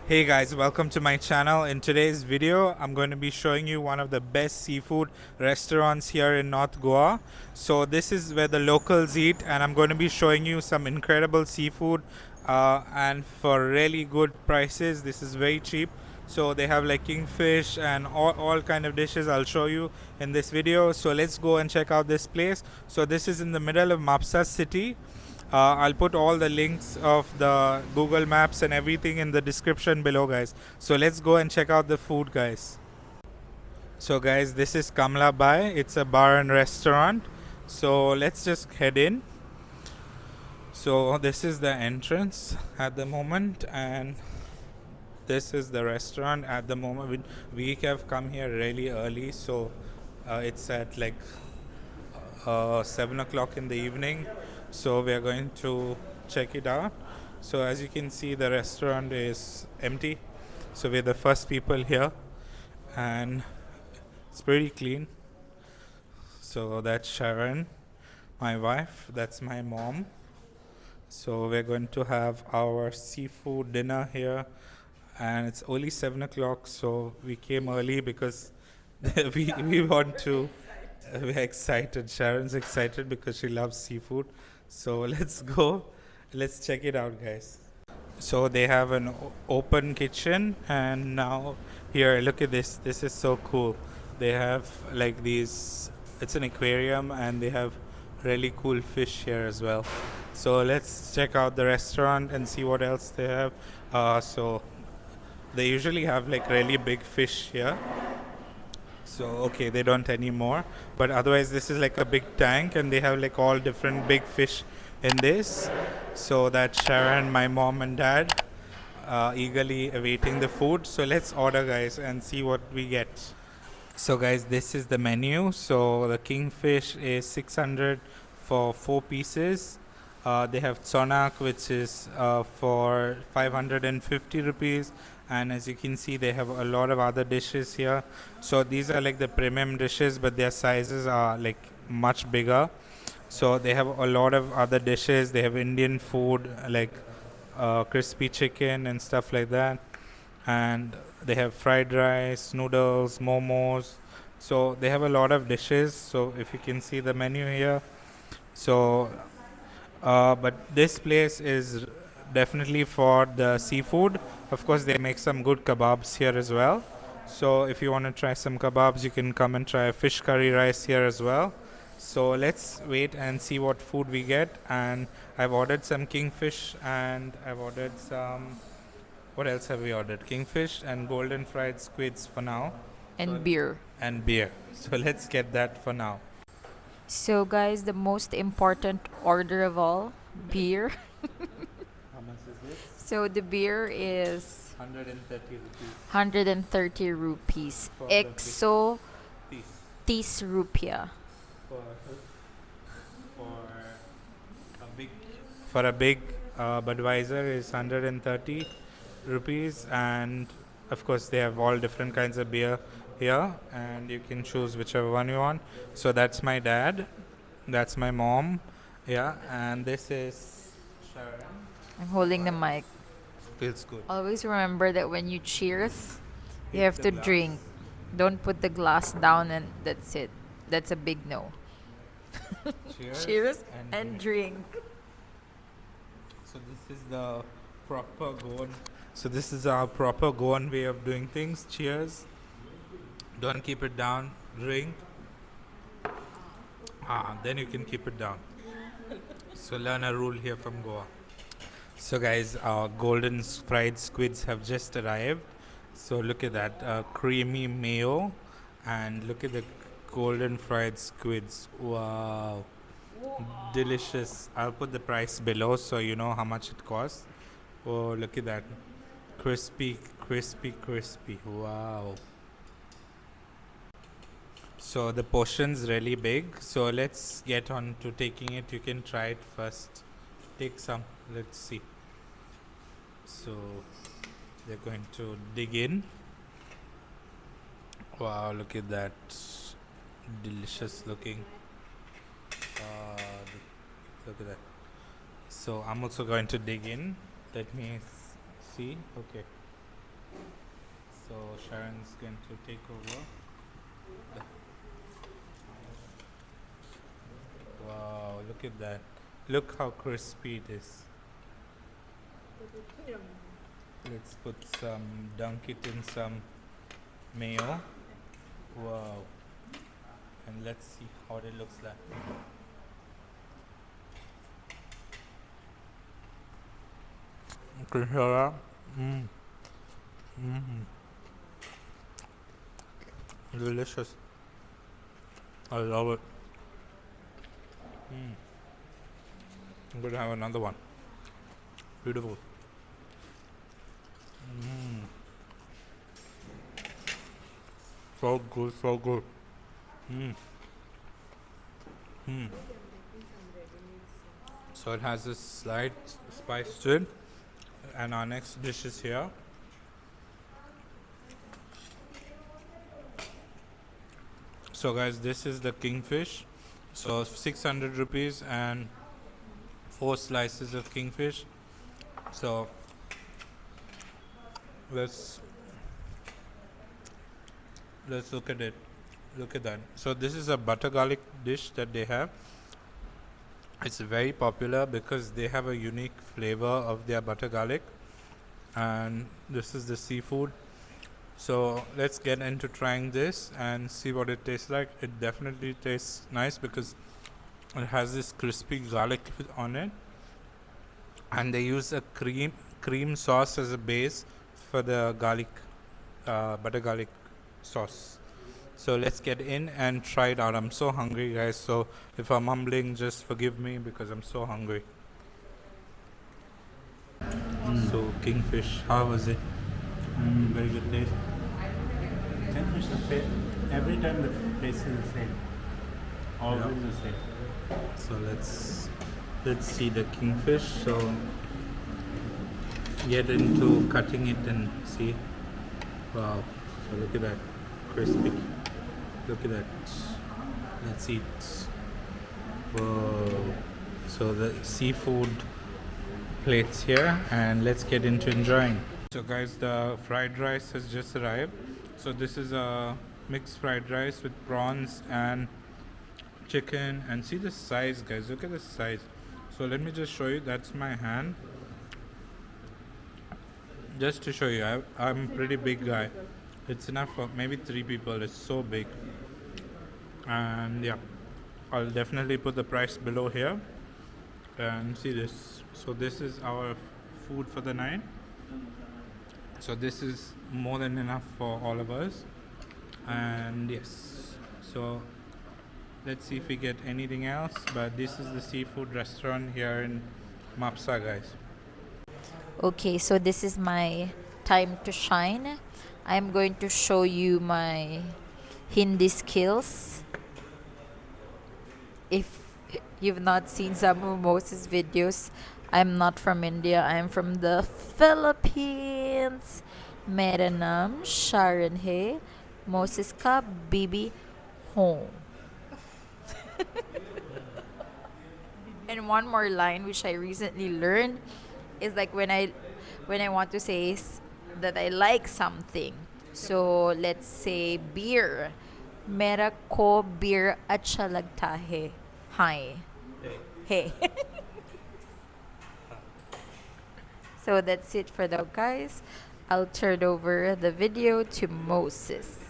Hey guys, welcome to my channel. In today's video, I'm going to be showing you one of the best seafood restaurants here in North Goa. So this is where the locals eat, and I'm going to be showing you some incredible seafood and for really good prices. This is very cheap. So they have like kingfish and all kind of dishes I'll show you in this video. So let's go and check out this place. So this is in the middle of Mapusa city. I'll put all the links of the Google Maps and everything in the description below, guys. So let's go and check out the food, guys. So, guys, this is Kamlabai. It's a bar and restaurant. So let's just head in. So this is the entrance at the moment, and this is the restaurant at the moment. We have come here really early, so it's at like 7 o'clock in the evening. So we are going to check it out. So as you can see, the restaurant is empty. So we're the first people here, and it's pretty clean. So that's Sharon, my wife. That's my mom. So we're going to have our seafood dinner here, and it's only 7 o'clock. So we came early because we want to. We're excited. Sharon's excited because she loves seafood. So let's go. Let's check it out, guys. So they have an open kitchen, and now here, look at this. This is so cool. They have like these. It's an aquarium, and they have really cool fish here as well. So let's check out the restaurant and see what else they have. So they usually have like really big fish here. So okay, they don't anymore, but otherwise this is like a big tank, and they have like all different big fish in this. So that's Sharon, my mom and dad, eagerly awaiting the food. So let's order, guys, and see what we get. So guys, this is the menu. So the kingfish is 600 for 4 pieces. They have tsonak, which is for 550 rupees, and as you can see, they have a lot of other dishes here. So these are like the premium dishes, but their sizes are like much bigger. So they have a lot of other dishes. They have Indian food like crispy chicken and stuff like that, and they have fried rice, noodles, momos. So they have a lot of dishes. So if you can see the menu here, so but this place is definitely for the seafood. Of course, they make some good kebabs here as well. So if you want to try some kebabs, you can come and try fish curry rice here as well. So let's wait and see what food we get. And I've ordered some kingfish, and I've ordered some. What else have we ordered? Kingfish and golden fried squids for now. And beer. And beer. So let's get that for now. So, guys, the most important order of all, beer. How much is this? So, the beer is 130 rupees 130 rupees. for the big Exo piece. 30 rupiah. For a big Budweiser is 130 rupees, and of course they have all different kinds of beer here, and you can choose whichever one you want. So that's my dad, that's my mom, yeah, and this is Sharon. I'm holding the mic. Feels good. Always remember that when you cheers, you Hit have the to glass. drink. Don't put the glass down and that's it. That's a big no. Cheers and drink. So this is the proper Goan. So this is our proper Goan way of doing things. Cheers. Don't keep it down. Drink. Then you can keep it down. So learn a rule here from Goa. So guys, our golden fried squids have just arrived. So look at that, creamy mayo, and look at the golden fried squids. Wow, delicious. I'll put the price below so you know how much it costs. Oh, look at that, crispy, crispy, crispy. Wow. So the portion's really big. So let's get on to taking it. You can try it first. Take some. Let's see. So they're going to dig in. Wow, look at that. Delicious looking. Look at that. So I'm also going to dig in. Let me see. Okay. So Sharon's going to take over. Wow, look at that. Look how crispy it is. Let's put some, dunk it in some mayo. Wow. And let's see how it looks like. Can you hear that? Delicious. I love it. I'm going to have another one. Beautiful. So good, so good. So it has this slight spice to it. And our next dish is here. So guys, this is the kingfish. So 600 rupees and 4 slices of kingfish. So let's look at it. Look at that. So this is a butter garlic dish that they have. It's very popular because they have a unique flavor of their butter garlic, and this is the seafood. So let's get into trying this and see what it tastes like. It definitely tastes nice because it has this crispy garlic on it, and they use a cream sauce as a base for the garlic butter garlic sauce. So let's get in and try it out. I'm so hungry, guys, so if I'm mumbling, just forgive me because I'm so hungry. So kingfish, how was it? Very good taste. Kingfish, every time the taste is the same. Always the same. So let's see the kingfish. So get into cutting it and see. Wow. So look at that, crispy. Look at that. Let's eat. Whoa. So the seafood plates here, and let's get into enjoying. So guys, the fried rice has just arrived. So this is a mixed fried rice with prawns and chicken, and see the size, guys. Look at the size. So let me just show you. That's my hand. Just to show you, I'm a pretty big guy. It's enough for maybe 3 people. It's so big. And yeah, I'll definitely put the price below here. And see this. So this is our food for the night. So this is more than enough for all of us. And yes, so let's see if we get anything else. But this is the seafood restaurant here in Mapusa, guys. Okay, so this is my time to shine. I'm going to show you my Hindi skills. If you've not seen some of Moses' videos, I'm not from India. I'm from the Philippines. Mera naam Sharon hai. Moses ka bibi home. And one more line which I recently learned is like when I want to say that I like something. So let's say beer. Mera ko beer acha lagta hai. Hi. Hey. So that's it for now, guys. I'll turn over the video to Moses.